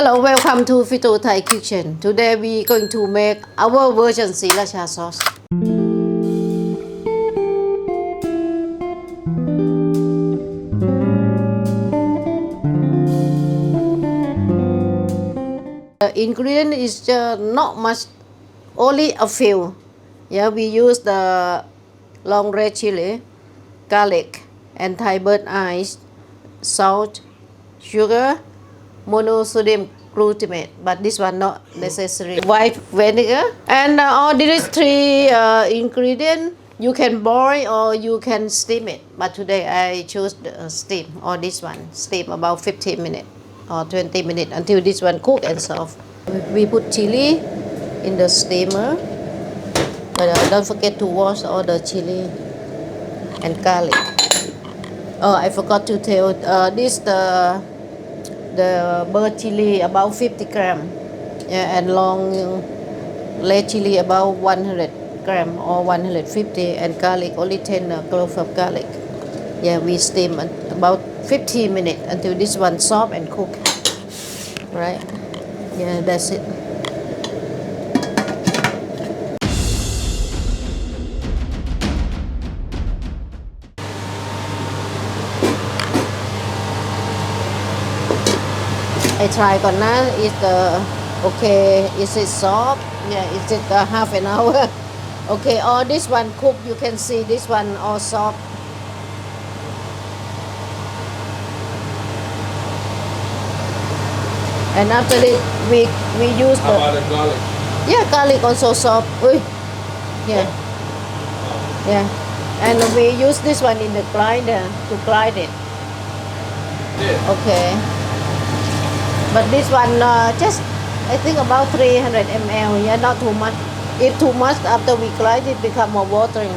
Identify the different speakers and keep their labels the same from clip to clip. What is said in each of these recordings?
Speaker 1: Hello, welcome to Fitous Thai Kitchen. Today we going to make our version Sriracha sauce. The ingredient is not much, only a few. Yeah, we use the long red chili, garlic, and Thai bird eyes, salt, sugar, monosodium glutamate, but this one not necessary. White vinegar, and all these three ingredients you can boil or you can steam it. But today I chose the steam, or this one steam about 15 minutes or 20 minutes until this one cook and soft. We put chili in the steamer, but don't forget to wash all the chili and garlic. Oh, I forgot to tell. This the bird chili about 50 gram, yeah, and long red chili about 100 gram or 150, and garlic only 10 cloves of garlic. Yeah, we steam about 15 minutes until this one soft and cook. Right? Yeah, that's it. I try ก่อนนะ is the okay, is it soft? Yeah, is it half an hour? Okay, all this one cook, you can see this one all soft. And after it, we use
Speaker 2: How about the garlic?
Speaker 1: Yeah, garlic also soft. Uy. Yeah, yeah, and we use this one in the grinder to grind it.
Speaker 2: Yeah.
Speaker 1: Okay. But this one just I think about 300 ml. Yeah, not too much. If too much, after we grind it become more watering.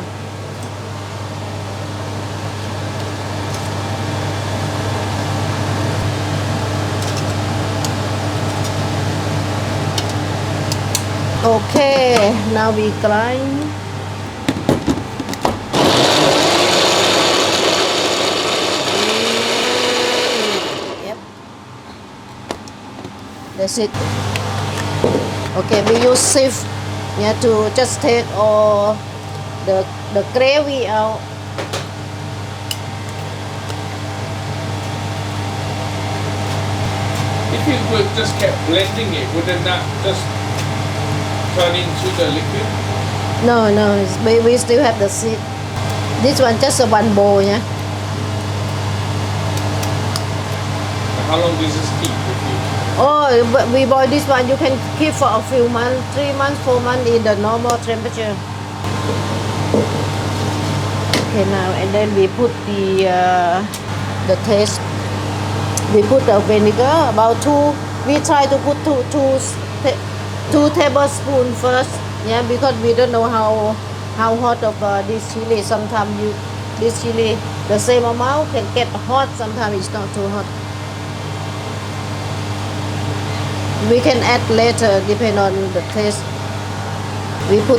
Speaker 1: Okay, now we grind. That's it. Okay, we use sieve, yeah, to just take all the gravy out.
Speaker 2: If you would just kept blending it, would it not just turn into the liquid?
Speaker 1: No, we still have the seed. This one just a one bowl, yeah.
Speaker 2: How long does this keep with you?
Speaker 1: Oh, but we boil this one. You can keep for a few months, 3 months, 4 months in the normal temperature. Okay, now and then we put the taste. We put the vinegar about 2. We try to put 2 tablespoons first. Yeah, because we don't know how hot of this chili. Sometimes this chili the same amount can get hot. Sometimes it's not too hot. We can add later, depending on the taste. We put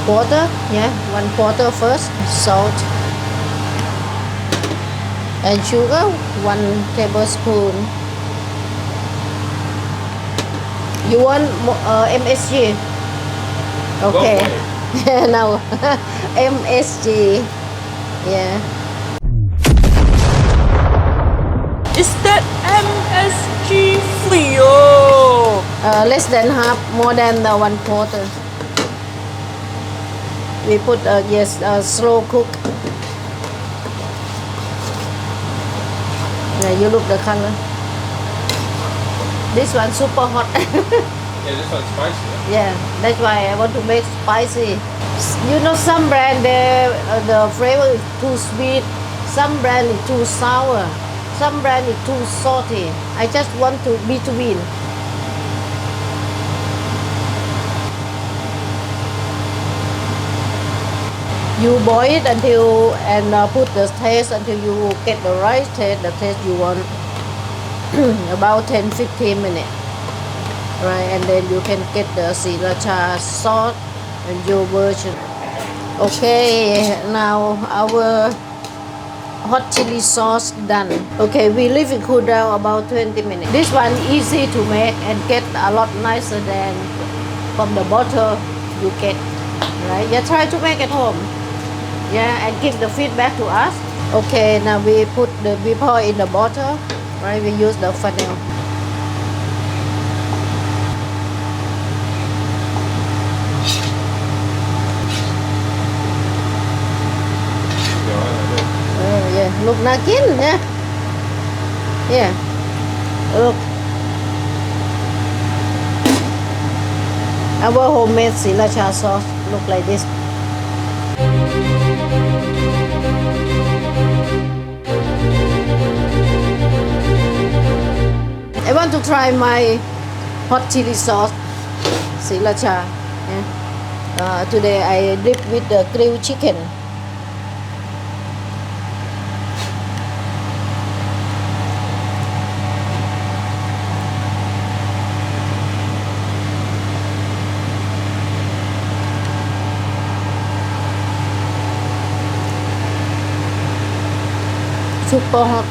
Speaker 1: quarter, yeah, 1/4 first, salt and sugar, 1 tablespoon. You want MSG? Okay. Now MSG, yeah.
Speaker 3: Is that MSG Frio?
Speaker 1: Less than half, more than 1/4. We put yes, slow cook. Yeah, you look the color. This one super hot.
Speaker 2: Yeah, this one's spicy.
Speaker 1: Yeah, that's why I want to make spicy. You know, some brand the flavor is too sweet, some brand is too sour, some brand is too salty. I just want to between. You boil it until and put the taste until you get the right taste, the taste you want. About 10-15 minutes, right? And then you can get the Sriracha sauce and your version. Okay, now our hot chili sauce done. Okay, we leave it cool down about 20 minutes. This one easy to make and get a lot nicer than from the bottle you get. Right? Yeah, try to make at home. Yeah, and give the feedback to us. Okay, now we pour in the bottle. Right, we use the funnel. Yeah, look na kin, yeah. Yeah. Look. Our homemade Sriracha sauce look like this. I want to try my hot chili sauce Sriracha. Yeah. Today I dip with the grilled chicken. Super hot.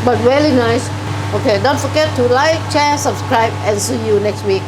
Speaker 1: But very nice. Okay, don't forget to like, share, subscribe, and see you next week.